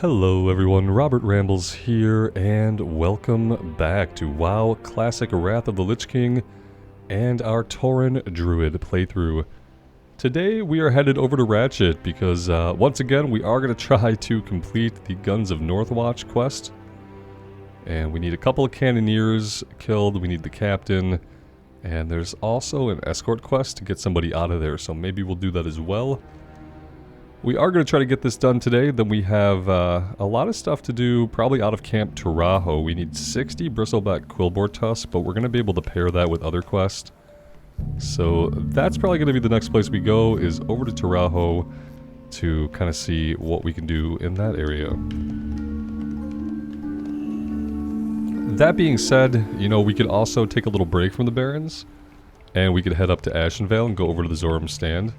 Hello everyone, Robert Rambles here, and welcome back to WoW Classic Wrath of the Lich King and our Tauren Druid playthrough. Today we are headed over to Ratchet because once again we are going to try to complete the Guns of Northwatch quest. And we need a couple of cannoneers killed, we need the captain, and there's also an escort quest to get somebody out of there, so maybe we'll do that as well. We are going to try to get this done today. Then we have a lot of stuff to do, probably out of Camp Taraho. We need 60 bristleback quillboar tusks, but we're going to be able to pair that with other quests. So that's probably going to be the next place we go, is over to Taraho to kind of see what we can do in that area. That being said, you know, we could also take a little break from the Barrens, and we could head up to Ashenvale and go over to the Zoram stand.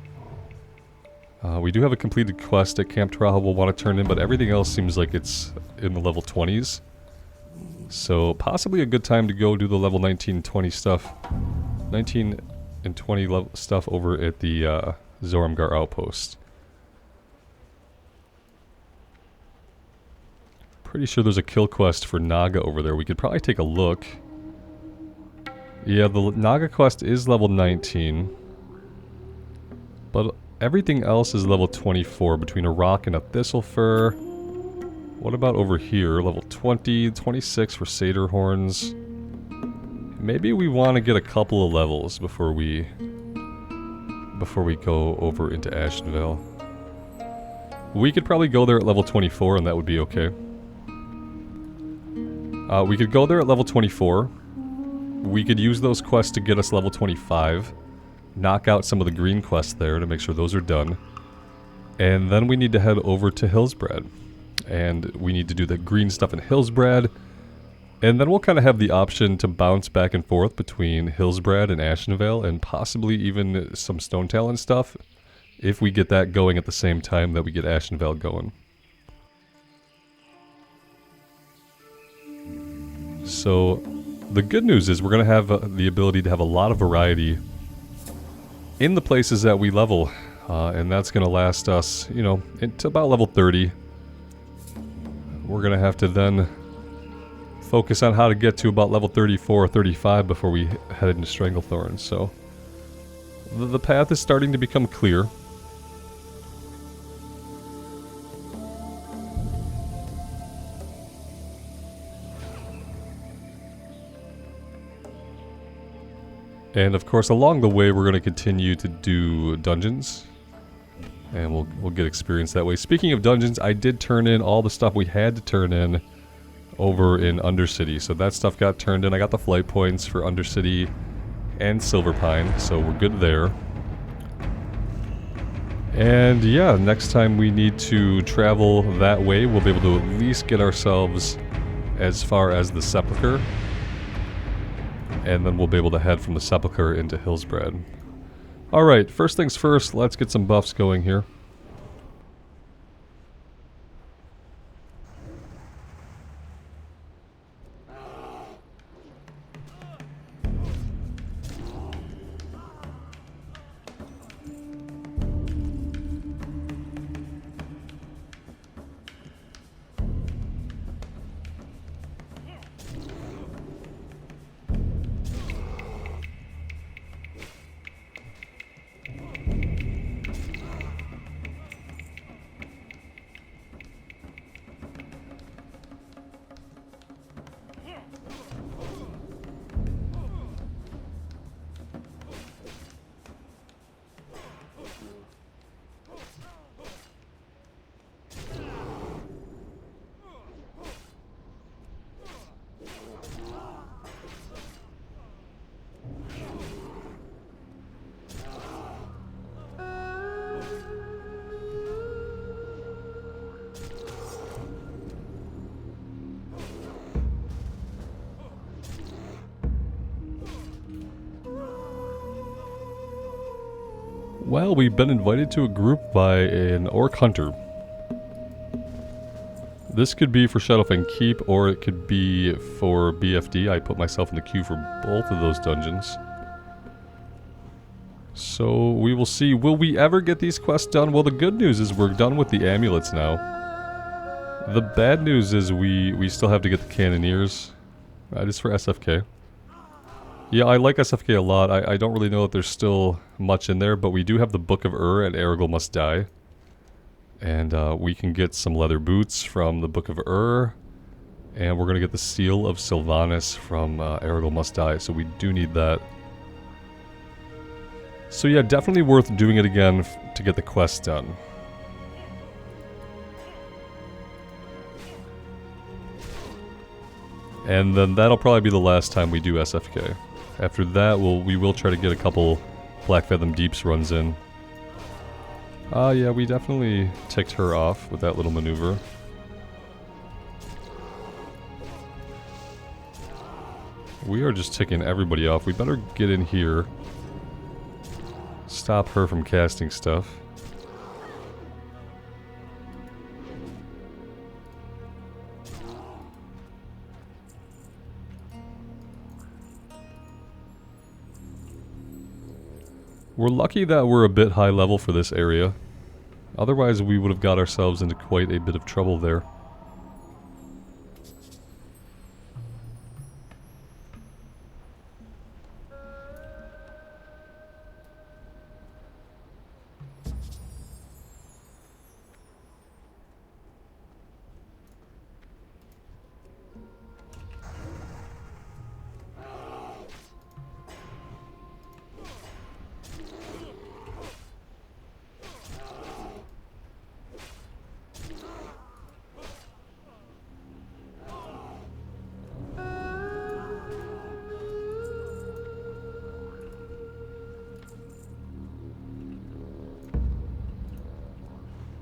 We do have a completed quest at Camp Taraho we'll want to turn in, but everything else seems like it's in the level 20s. So possibly a good time to go do the level 19, 20 stuff. 19 and 20 level stuff over at the Zoramgar outpost. Pretty sure there's a kill quest for Naga over there. We could probably take a look. Yeah, the Naga quest is level 19. But everything else is level 24 between a rock and a thistle fur. What about over here? Level 20, 26 for satyr horns. Maybe we want to get a couple of levels before we go over into Ashenvale. We could probably go there at level 24 and that would be okay. We could go there at level 24. We could use those quests to get us level 25. Knock out some of the green quests there to make sure those are done. And then we need to head over to Hillsbrad. And we need to do the green stuff in Hillsbrad. And then we'll kind of have the option to bounce back and forth between Hillsbrad and Ashenvale, and possibly even some Stone Talon stuff, if we get that going at the same time that we get Ashenvale going. So the good news is we're going to have the ability to have a lot of variety in the places that we level, and that's going to last us, you know, into about level 30. We're going to have to then focus on how to get to about level 34 or 35 before we head into Stranglethorn, so the path is starting to become clear. And of course, along the way, we're going to continue to do dungeons, and we'll get experience that way. Speaking of dungeons, I did turn in all the stuff we had to turn in over in Undercity, so that stuff got turned in. I got the flight points for Undercity and Silverpine, so we're good there. And yeah, next time we need to travel that way, we'll be able to at least get ourselves as far as the Sepulchre. And then we'll be able to head from the Sepulchre into Hillsbrad. Alright, first things first, let's get some buffs going here. Well, we've been invited to a group by an orc hunter. This could be for Shadowfang Keep, or it could be for BFD. I put myself in the queue for both of those dungeons. So we will see. Will we ever get these quests done? Well, the good news is we're done with the amulets now. The bad news is we still have to get the Cannoneers. Just for SFK. Yeah, I like SFK a lot. I don't really know if there's still much in there, but we do have the Book of and Errol Must Die. And we can get some leather boots from the Book of and we're going to get the Seal of Sylvanas from Errol Must Die, so we do need that. So yeah, definitely worth doing it again to get the quest done. And then that'll probably be the last time we do SFK. After that, we will try to get a couple Black Fathom Deeps runs in. Yeah, we definitely ticked her off with that little maneuver. We are just ticking everybody off. We better get in here. Stop her from casting stuff. We're lucky that we're a bit high level for this area. Otherwise we would have got ourselves into quite a bit of trouble there.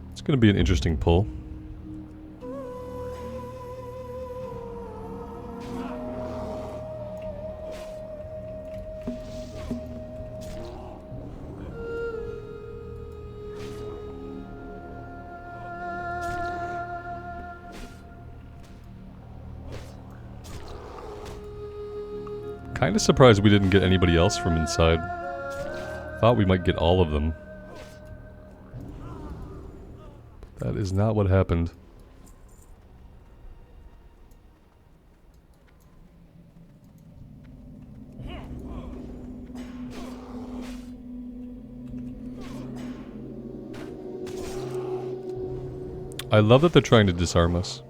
It's going to be an interesting pull. Kind of surprised we didn't get anybody else from inside. Thought we might get all of them. That is not what happened. I love that they're trying to disarm us.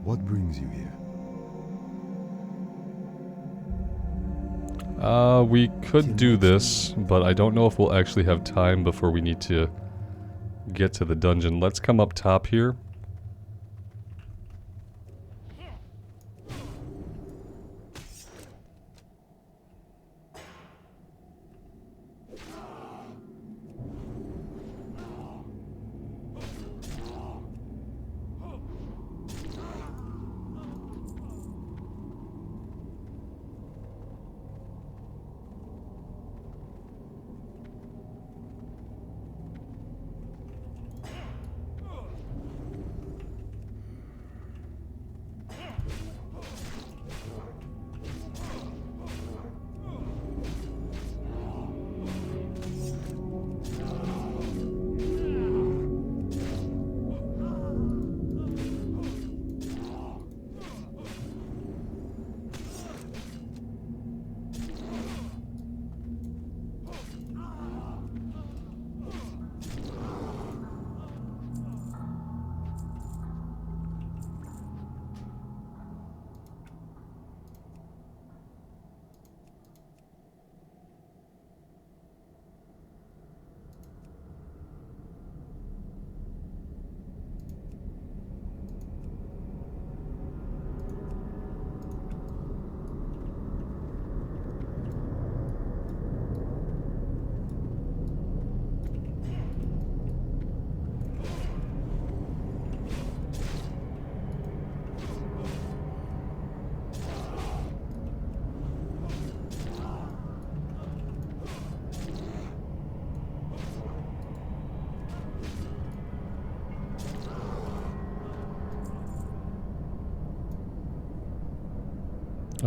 What brings you here? We could do this, but I don't know if we'll actually have time before we need to get to the dungeon. Let's come up top here.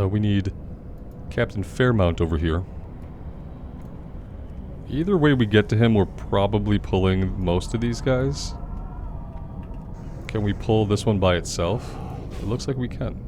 We need Captain Fairmont over here. Either way we get to him, we're probably pulling most of these guys. Can we pull this one by itself? It looks like we can.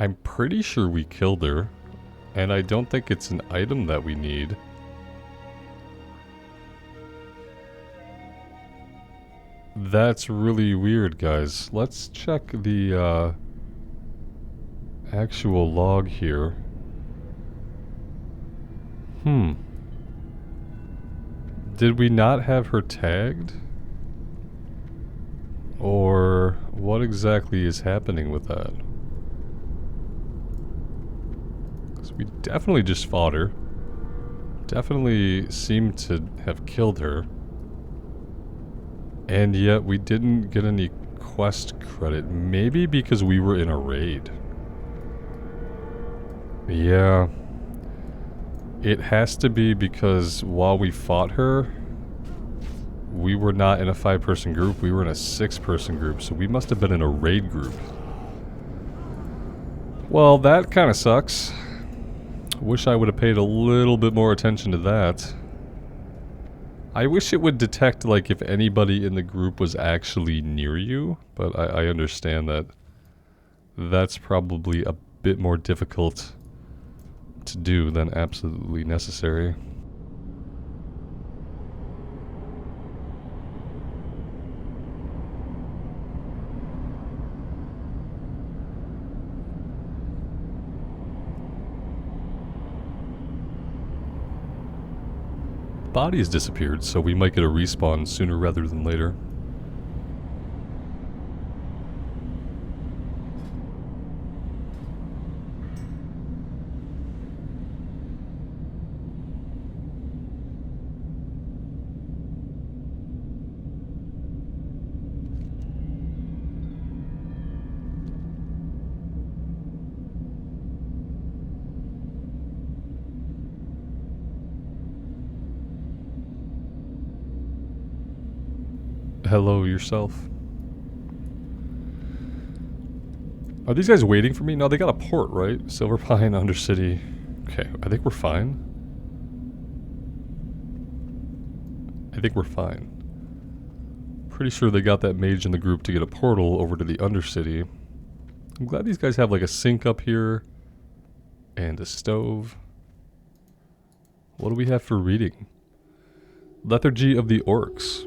I'm pretty sure we killed her, and I don't think it's an item that we need. That's really weird, guys. Let's check the actual log here. Did we not have her tagged? Or what exactly is happening with that? We definitely just fought her. Definitely seemed to have killed her. And yet we didn't get any quest credit. Maybe because we were in a raid. Yeah. It has to be because while we fought her, we were not in a 5-person group. We were in a 6-person group. So we must have been in a raid group. Well, that kind of sucks. Wish I would have paid a little bit more attention to that. I wish it would detect, like, if anybody in the group was actually near you, but I understand that that's probably a bit more difficult to do than absolutely necessary. Body has disappeared, so we might get a respawn sooner rather than later. Hello yourself. Are these guys waiting for me? No, they got a port, right? Silver Pine, Undercity. Okay, I think we're fine. I think we're fine. Pretty sure they got that mage in the group to get a portal over to the Undercity. I'm glad these guys have like a sink up here. And a stove. What do we have for reading? Lethargy of the Orcs.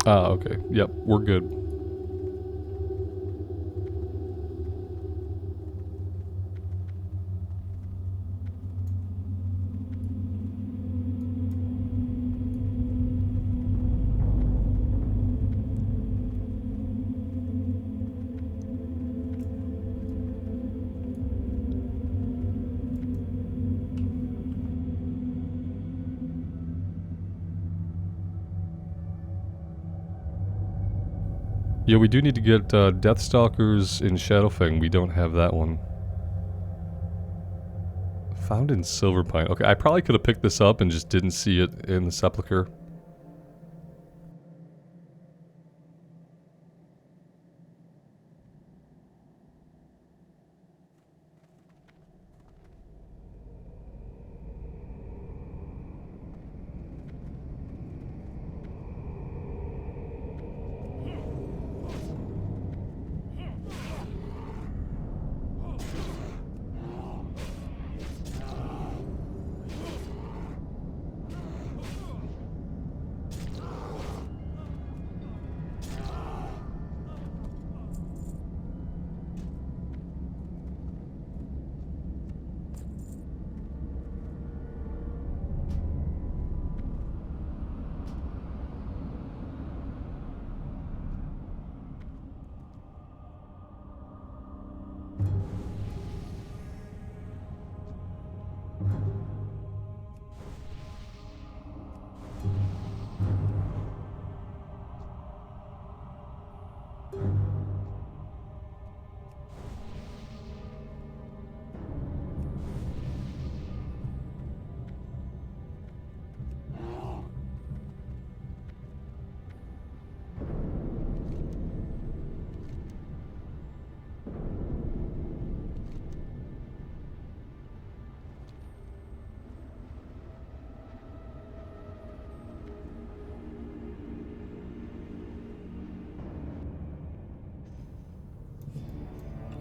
Ah, okay. Yep, we're good. Yeah, we do need to get Deathstalkers in Shadowfang. We don't have that one. Found in Silverpine. Okay, I probably could have picked this up and just didn't see it in the Sepulchre.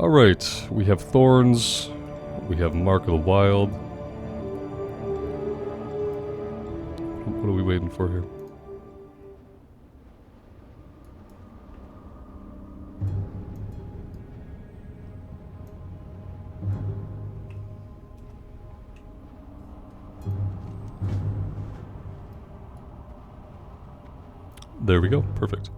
Alright, we have Thorns, we have Mark of the Wild. What are we waiting for here? There we go, perfect.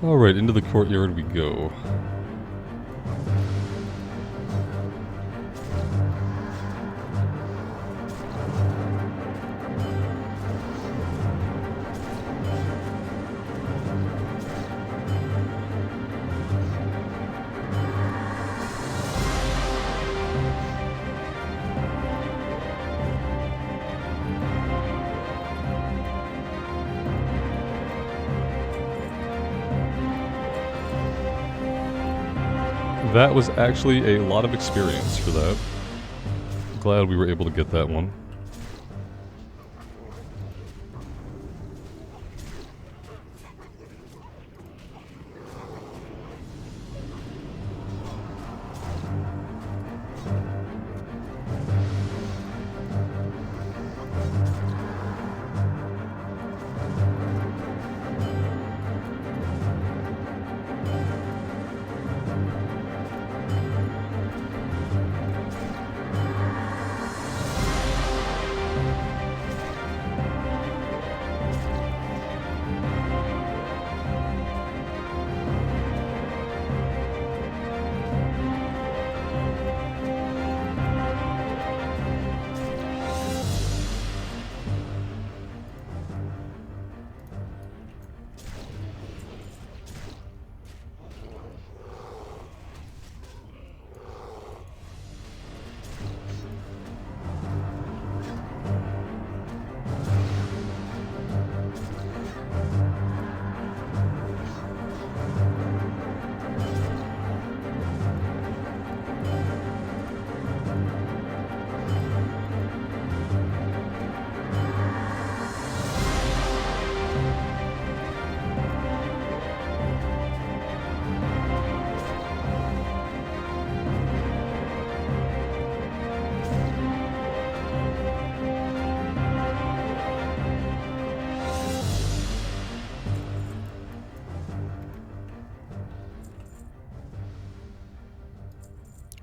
Alright, into the courtyard we go. That was actually a lot of experience for that. Glad we were able to get that one.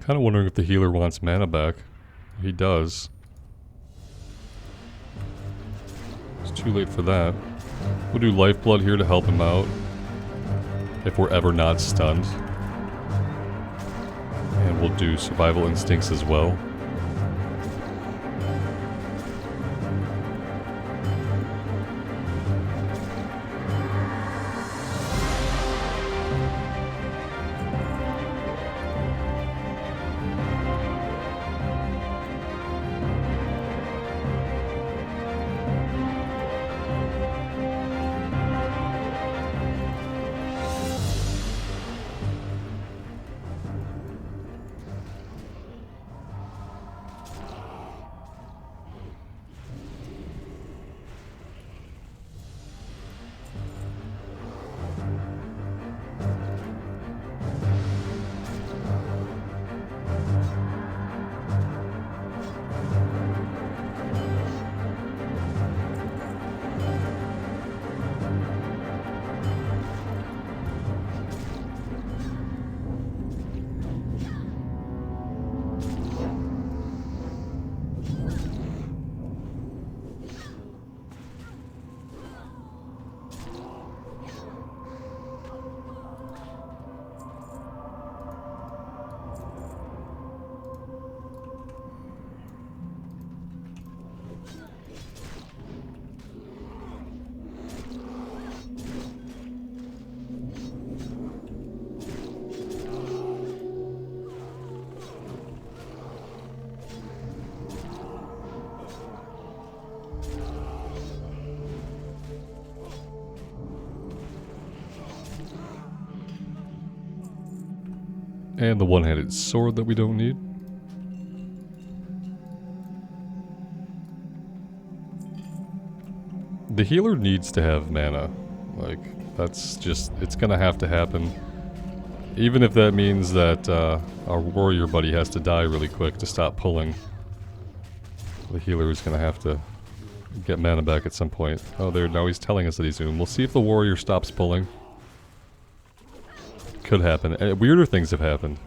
Kind of wondering if the healer wants mana back. He does. It's too late for that. We'll do Lifeblood here to help him out. If we're ever not stunned. And we'll do Survival Instincts as well. And the one-handed sword that we don't need. The healer needs to have mana. Like, that's just, it's gonna have to happen. Even if that means that our warrior buddy has to die really quick to stop pulling. The healer is gonna have to get mana back at some point. Oh, there, now he's telling us that he's doing. We'll see if the warrior stops pulling. Could happen. Weirder things have happened.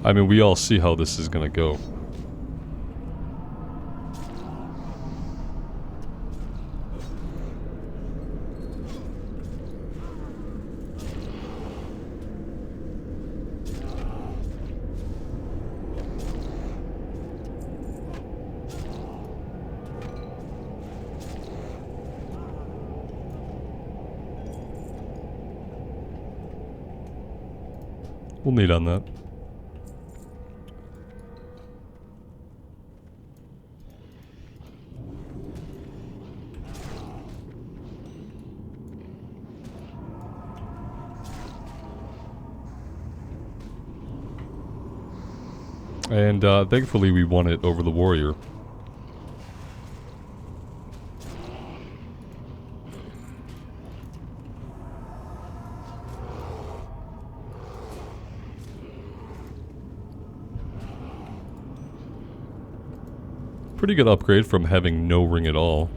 I mean, we all see how this is gonna go. We'll need on that. And thankfully we won it over the warrior. Pretty good upgrade from having no ring at all.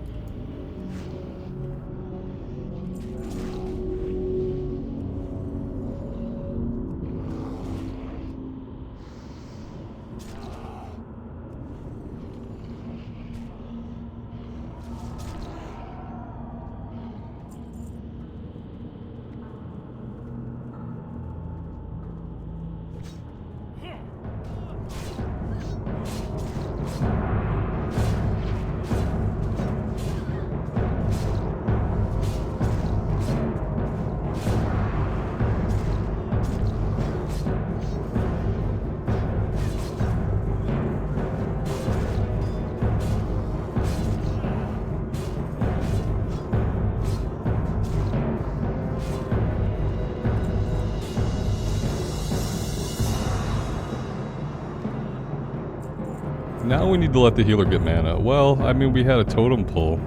Now we need to let the healer get mana. Well, I mean, we had a totem pull,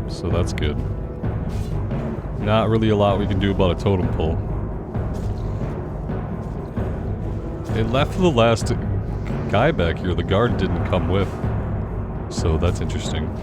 so that's good. Not really a lot we can do about a totem pull. It left the last guy back here. The guard didn't come with, so that's interesting.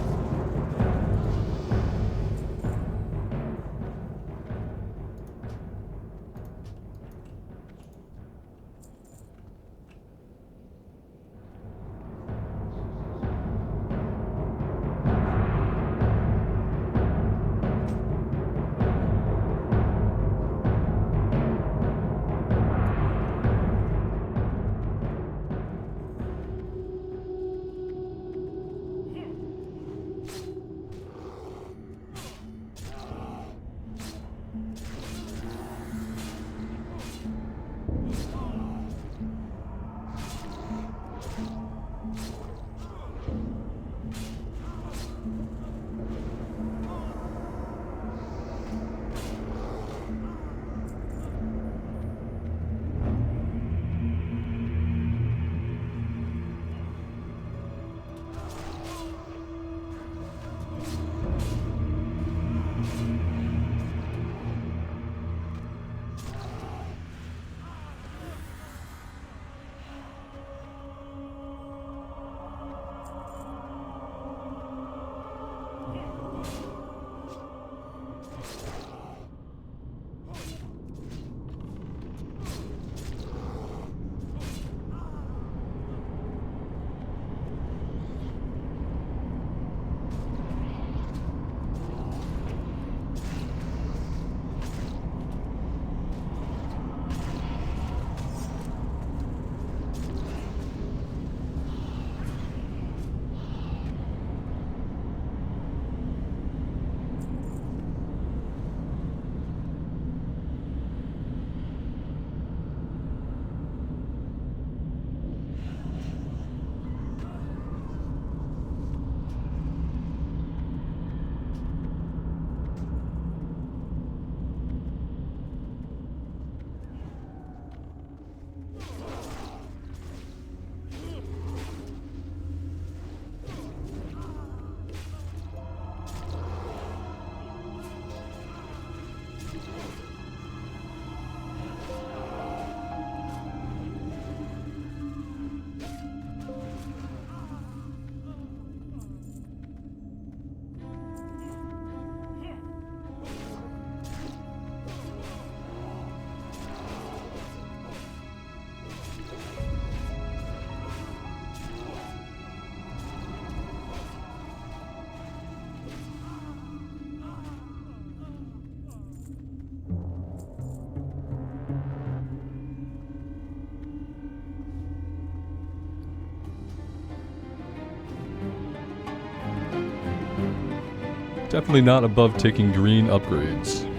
Definitely not above taking green upgrades.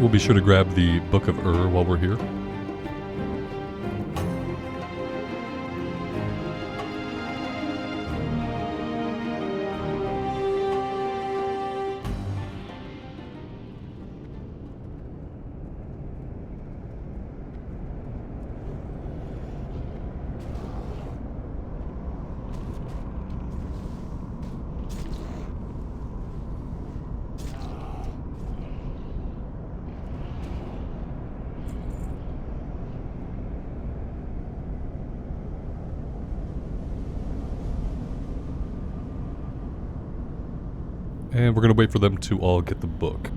We'll be sure to grab the Book of Ur while we're here. And we're going to wait for them to all get the book.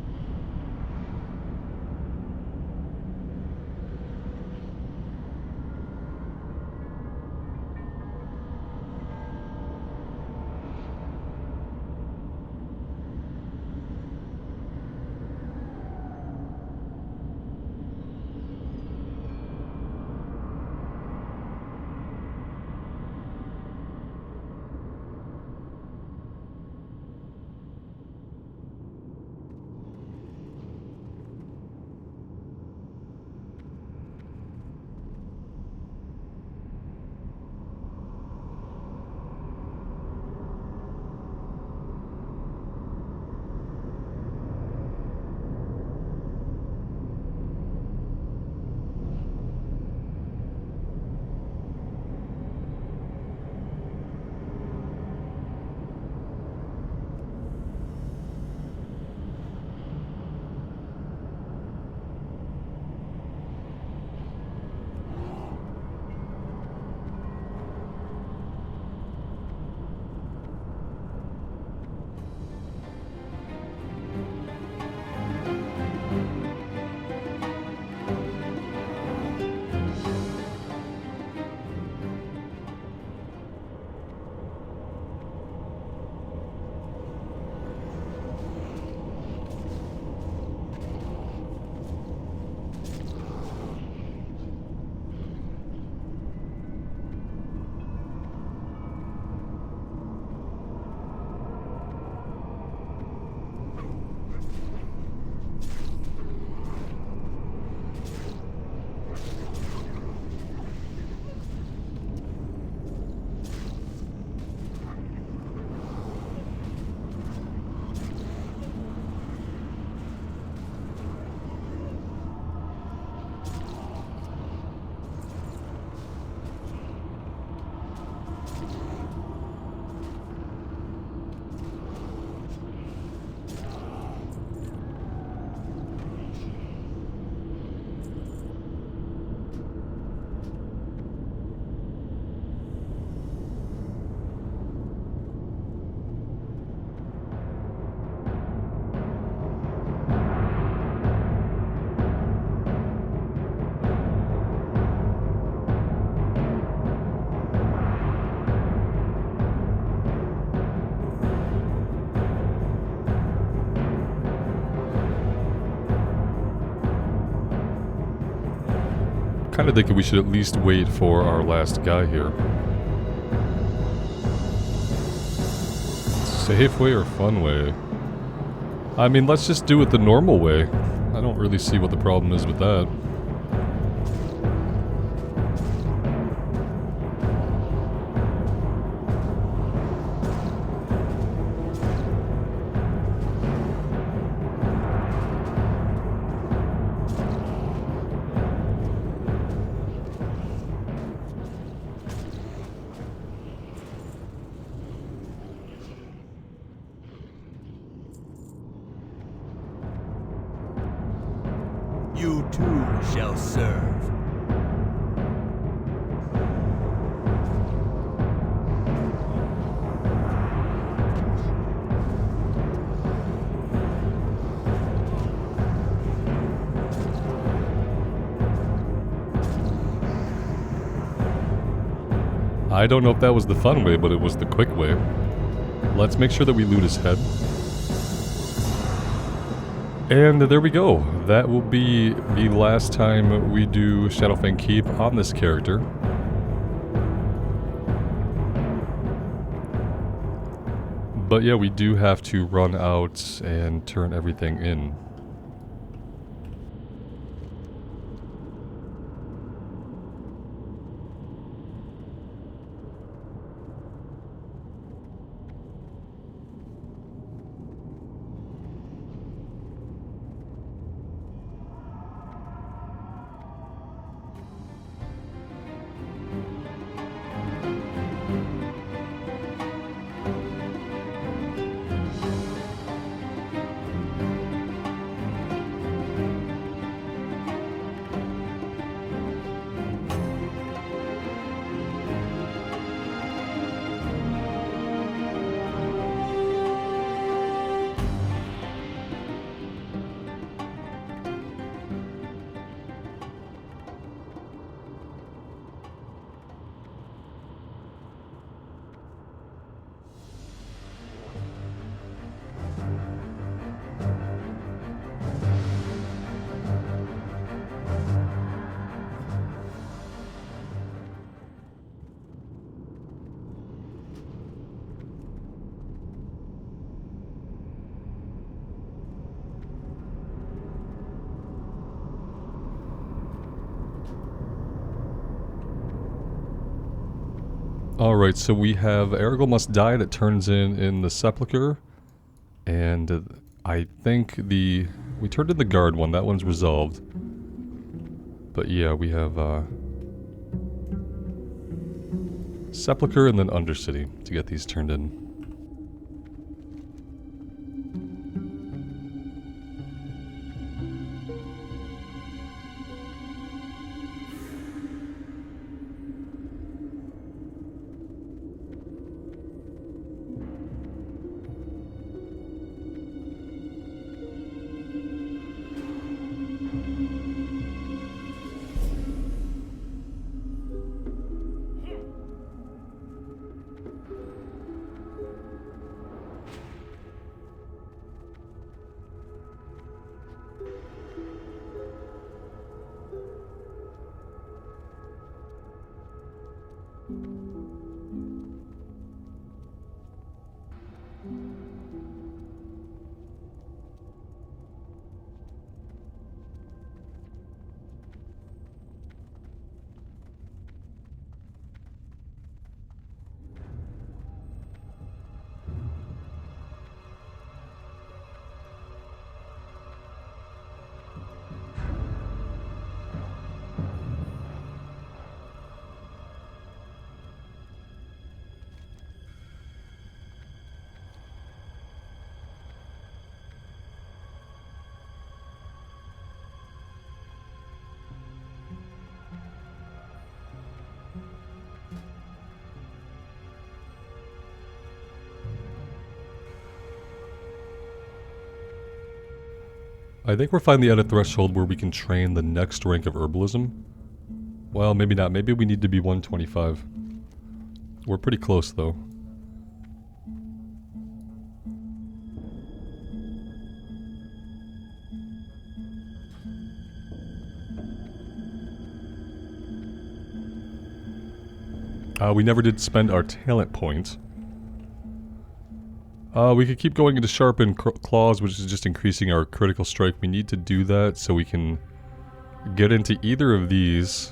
Kind of thinking we should at least wait for our last guy here. Safe way or fun way? I mean, let's just do it the normal way. I don't really see what the problem is with that. You too shall serve. I don't know if that was the fun way, but it was the quick way. Let's make sure that we loot his head. And there we go. That will be the last time we do Shadowfang Keep on this character. But yeah, we do have to run out and turn everything in. Alright, so we have Ergo Must Die that turns in the Sepulchre. And I think we turned in the guard one, that one's resolved. But yeah, we have Sepulchre and then Undercity to get these turned in. I think we're finally at a threshold where we can train the next rank of herbalism. Well, maybe not. Maybe we need to be 125. We're pretty close, though. We never did spend our talent point. We could keep going into Sharpen Claws, which is just increasing our critical strike. We need to do that so we can get into either of these.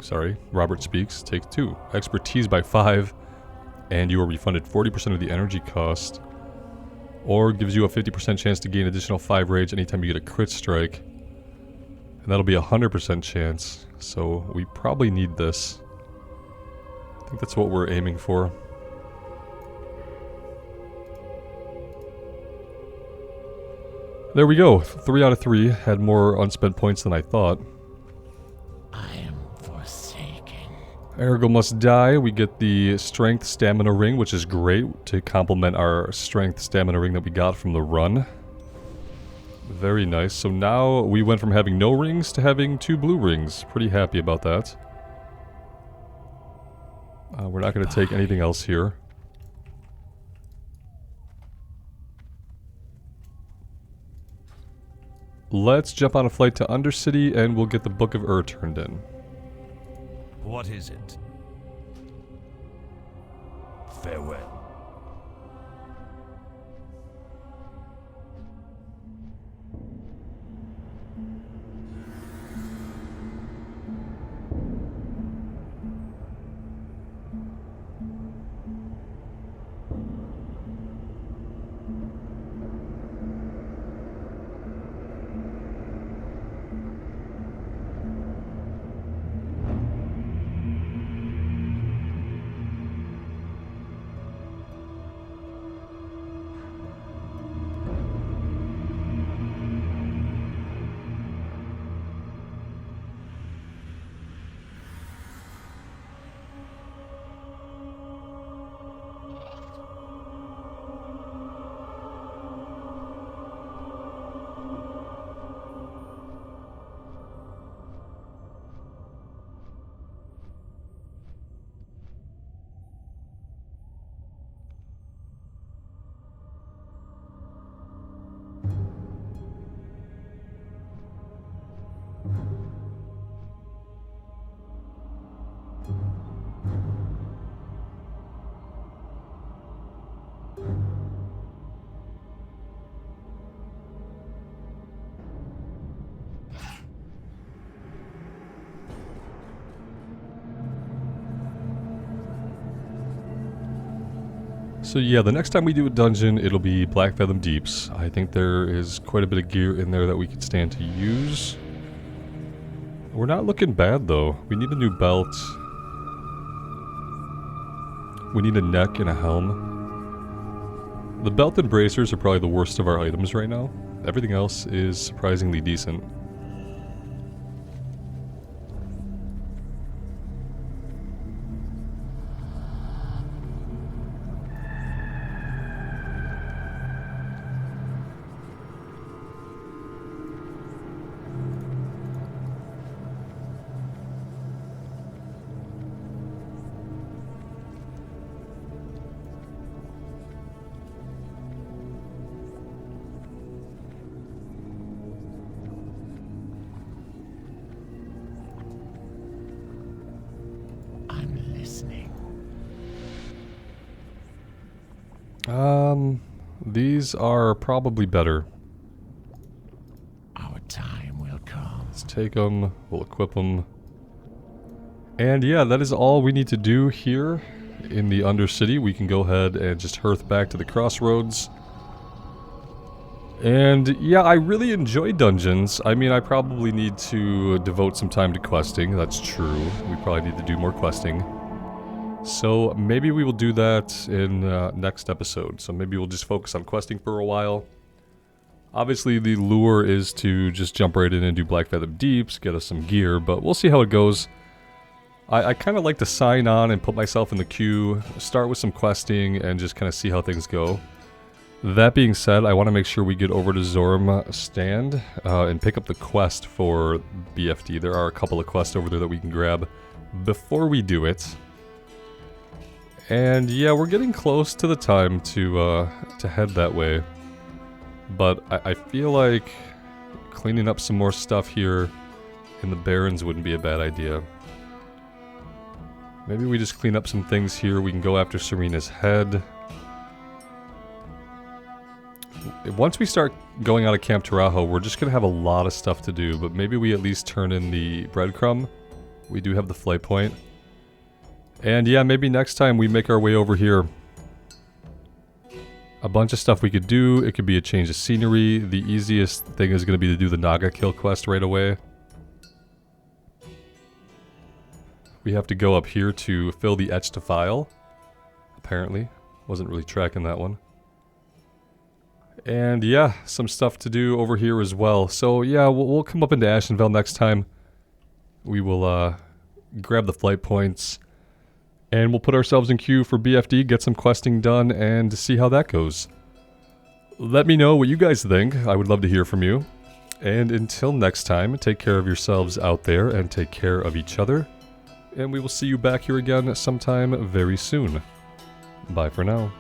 Sorry, Robert speaks. Take 2. Expertise by 5, and you are refunded 40% of the energy cost. Or gives you a 50% chance to gain additional 5 rage anytime you get a crit strike. And that'll be a 100% chance. So we probably need this. I think that's what we're aiming for. There we go. 3 out of 3. Had more unspent points than I thought. I am forsaken. Ergo Must Die. We get the Strength Stamina Ring, which is great to complement our Strength Stamina Ring that we got from the run. Very nice. So now we went from having no rings to having 2 blue rings. Pretty happy about that. We're not going to take anything else here. Let's jump on a flight to Undercity and we'll get the Book of Ur turned in. What is it? Farewell. So yeah, the next time we do a dungeon, it'll be Blackfathom Deeps. I think there is quite a bit of gear in there that we could stand to use. We're not looking bad though. We need a new belt. We need a neck and a helm. The belt and bracers are probably the worst of our items right now. Everything else is surprisingly decent. These are probably better. Our time will come. Let's take them, we'll equip them. And yeah, that is all we need to do here in the Undercity. We can go ahead and just hearth back to the crossroads. And yeah, I really enjoy dungeons. I mean, I probably need to devote some time to questing, that's true. We probably need to do more questing. So maybe we will do that in next episode. So maybe we'll just focus on questing for a while. Obviously the lure is to just jump right in and do Blackfathom Deeps, get us some gear, but we'll see how it goes. I kind of like to sign on and put myself in the queue, start with some questing, and just kind of see how things go. That being said, I want to make sure we get over to Zorm Stand and pick up the quest for BFD. There are a couple of quests over there that we can grab before we do it. And yeah, we're getting close to the time to head that way. But I feel like cleaning up some more stuff here in the Barrens wouldn't be a bad idea. Maybe we just clean up some things here. We can go after Serena's head. Once we start going out of Camp Tarajo, we're just going to have a lot of stuff to do. But maybe we at least turn in the breadcrumb. We do have the flight point. And yeah, maybe next time we make our way over here. A bunch of stuff we could do. It could be a change of scenery. The easiest thing is going to be to do the Naga kill quest right away. We have to go up here to fill the etch to file. Apparently. Wasn't really tracking that one. And yeah, some stuff to do over here as well. So yeah, we'll come up into Ashenvale next time. We will grab the flight points. And we'll put ourselves in queue for BFD, get some questing done, and see how that goes. Let me know what you guys think. I would love to hear from you. And until next time, take care of yourselves out there and take care of each other. And we will see you back here again sometime very soon. Bye for now.